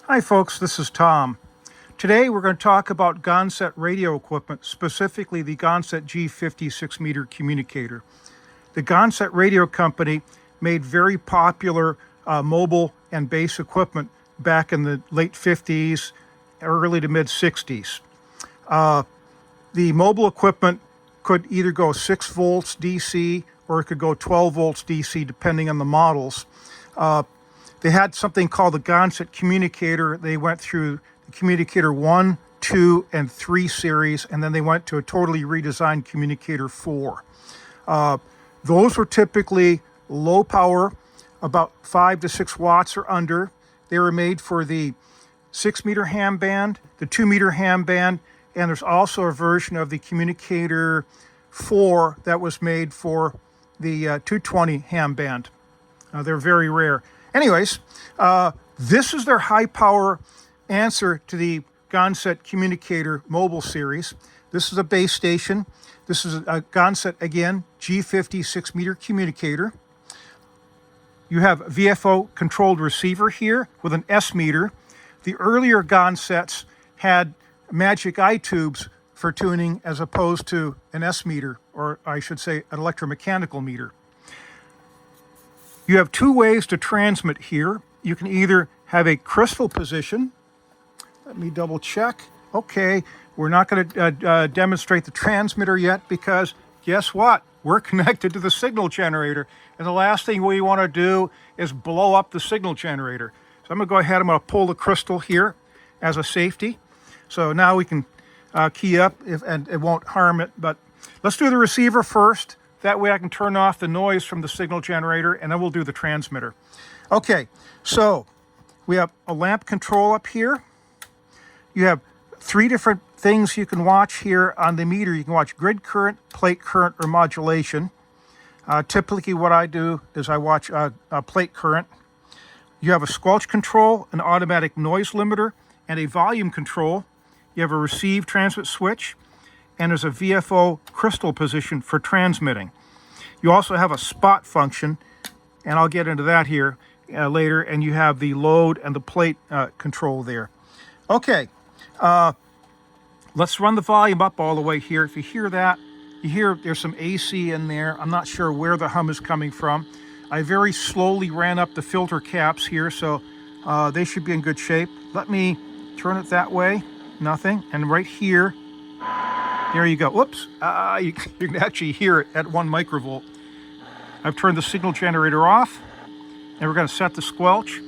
Hi folks, this is Tom. Today we're going to talk about Gonset radio equipment, specifically the Gonset G50 6-meter communicator. The Gonset radio company made very popular mobile and base equipment back in the late 50s, early to mid 60s. The mobile equipment could either go 6 volts DC or it could go 12 volts DC depending on the models. They had something called the Gonset Communicator. They went through the Communicator I, II, and III series, and then they went to a totally redesigned Communicator IV. Those were typically low power, about 5 to 6 watts or under. They were made for the 6-meter ham band, the 2-meter ham band, and there's also a version of the Communicator IV that was made for the 220 ham band. They're very rare. Anyways, this is their high power answer to the Gonset Communicator mobile series. This is a base station. This is a Gonset, again, G50 6-meter communicator. You have VFO controlled receiver here with an S meter. The earlier Gonsets had magic eye tubes for tuning as opposed to an S meter, or I should say an electromechanical meter. You have 2 ways to transmit here. You can either have a crystal position. Let me double check. Okay, we're not going to demonstrate the transmitter yet because guess what? We're connected to the signal generator. And the last thing we want to do is blow up the signal generator. So I'm going to go ahead, I'm going to pull the crystal here as a safety. So now we can key up and it won't harm it. But let's do the receiver first. That way I can turn off the noise from the signal generator and then we'll do the transmitter. Okay, so we have a lamp control up here. You have 3 different things you can watch here on the meter. You can watch grid current, plate current, or modulation. Typically what I do is I watch plate current. You have a squelch control, an automatic noise limiter, and a volume control. You have a receive transmit switch, and there's a VFO crystal position for transmitting. You also have a spot function, and I'll get into that here later, and you have the load and the plate control there. Okay, let's run the volume up all the way here. If you hear that, you hear there's some AC in there. I'm not sure where the hum is coming from. I very slowly ran up the filter caps here, so they should be in good shape. Let me turn it that way. Nothing. And right here, there you go. Whoops. You can actually hear it at 1 microvolt. I've turned the signal generator off, and we're going to set the squelch.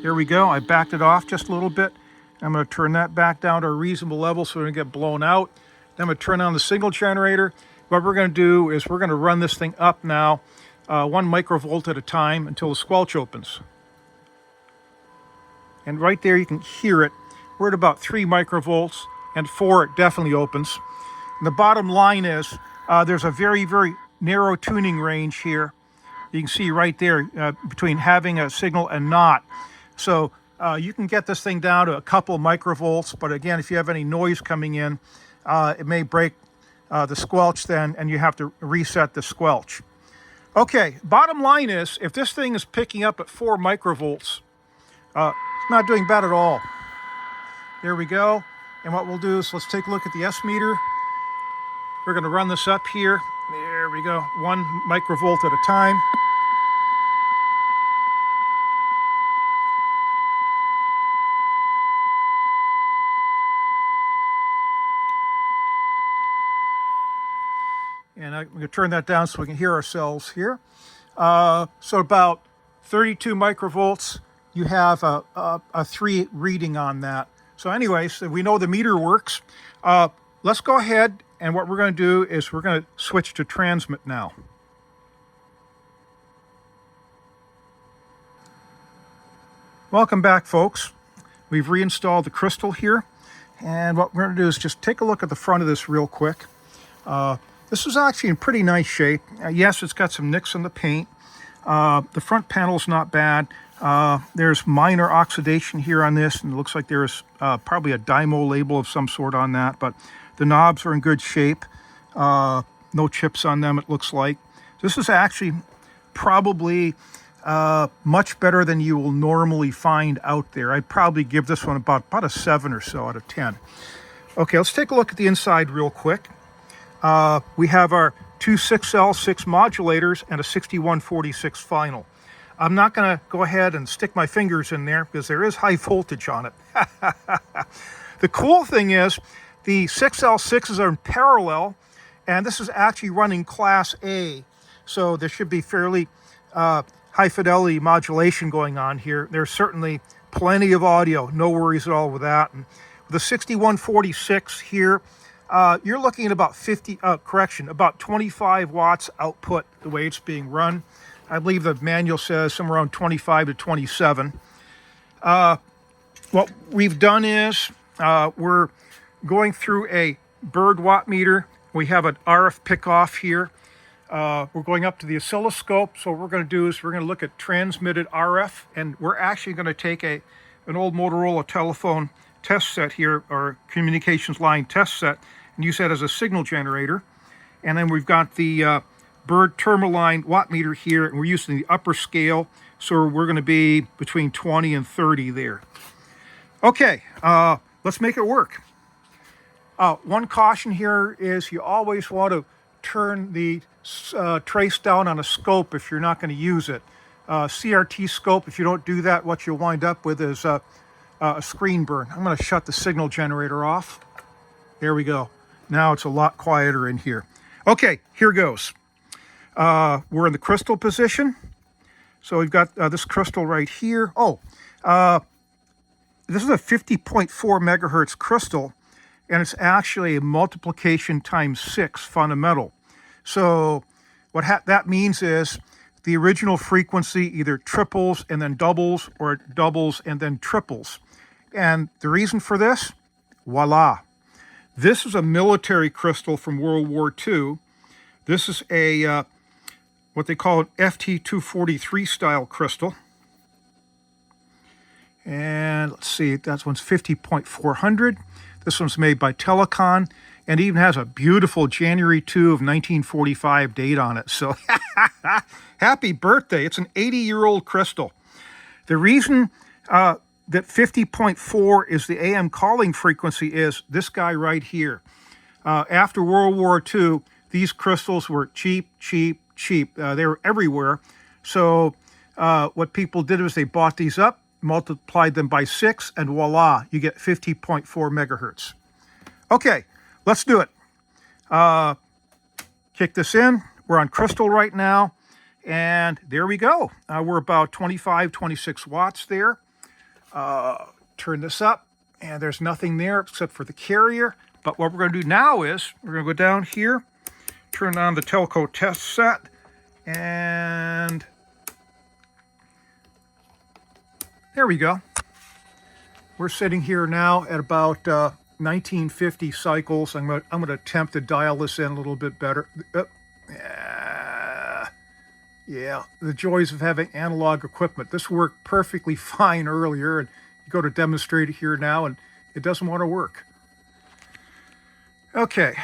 There we go. I backed it off just a little bit. I'm going to turn that back down to a reasonable level so we don't get blown out. Then I'm going to turn on the signal generator. What we're going to do is we're going to run this thing up now, 1 microvolt at a time until the squelch opens. And right there you can hear it. We're at about 3 microvolts, and 4 it definitely opens. And the bottom line is there's a very, very narrow tuning range here. You can see right there between having a signal and not. So you can get this thing down to a couple microvolts, but again, if you have any noise coming in, it may break the squelch then, and you have to reset the squelch. Okay, bottom line is, if this thing is picking up at 4 microvolts, it's not doing bad at all. There we go. And what we'll do is let's take a look at the S meter. We're going to run this up here. There we go, 1 microvolt at a time. And I'm going to turn that down so we can hear ourselves here. So about 32 microvolts, you have a 3 reading on that. So anyways, we know the meter works. Let's go ahead, and what we're going to do is we're going to switch to transmit now. Welcome back, folks. We've reinstalled the crystal here, and what we're going to do is just take a look at the front of this real quick. This is actually in pretty nice shape. Yes, it's got some nicks in the paint. The front panel's not bad. There's minor oxidation here on this, and it looks like there's probably a Dymo label of some sort on that, but the knobs are in good shape. No chips on them, it looks like. This is actually probably much better than you will normally find out there. I'd probably give this one about a 7 or so out of 10. Okay, let's take a look at the inside real quick. We have our two 6L6 modulators and a 6146 final. I'm not going to go ahead and stick my fingers in there because there is high voltage on it. The cool thing is the 6L6s are in parallel, and this is actually running Class A. So there should be fairly high fidelity modulation going on here. There's certainly plenty of audio, no worries at all with that. And the 6146 here, you're looking at about about 25 watts output the way it's being run. I believe the manual says somewhere around 25 to 27. What we've done is we're going through a bird watt meter. We have an RF pickoff here. We're going up to the oscilloscope. So what we're going to do is we're going to look at transmitted RF, and we're actually going to take an old Motorola telephone test set here, or communications line test set, and use that as a signal generator. And then we've got the bird termaline watt meter here, and we're using the upper scale, so we're going to be between 20 and 30 there. Okay, let's make it work. One caution here is you always want to turn the trace down on a scope if you're not going to use it. CRT scope, if you don't do that, what you'll wind up with is a screen burn. I'm going to shut the signal generator off. There we go. Now it's a lot quieter in here. Okay, here goes. We're in the crystal position. So we've got this crystal right here. This is a 50.4 megahertz crystal, and it's actually a multiplication times 6 fundamental. So what that means is the original frequency either triples and then doubles, or it doubles and then triples. And the reason for this, voila. This is a military crystal from World War II. This is a what they call an FT243 style crystal. And let's see, that one's 50.400. This one's made by Telecon, and even has a beautiful January 2 of 1945 date on it. So happy birthday. It's an 80-year-old crystal. The reason that 50.4 is the AM calling frequency is this guy right here. After World War II, these crystals were cheap. They were everywhere. So what people did was they bought these up, multiplied them by 6, and voila, you get 50.4 megahertz. Okay, let's do it. Kick this in. We're on crystal right now, and there we go. We're about 25, 26 watts there. Turn this up, and there's nothing there except for the carrier. But what we're going to do now is we're going to go down here, turn on the telco test set, and there we go. We're sitting here now at about 1950 cycles. I'm going to attempt to dial this in a little bit better. Yeah, the joys of having analog equipment. This worked perfectly fine earlier, and you go to demonstrate it here now, and it doesn't want to work. Okay,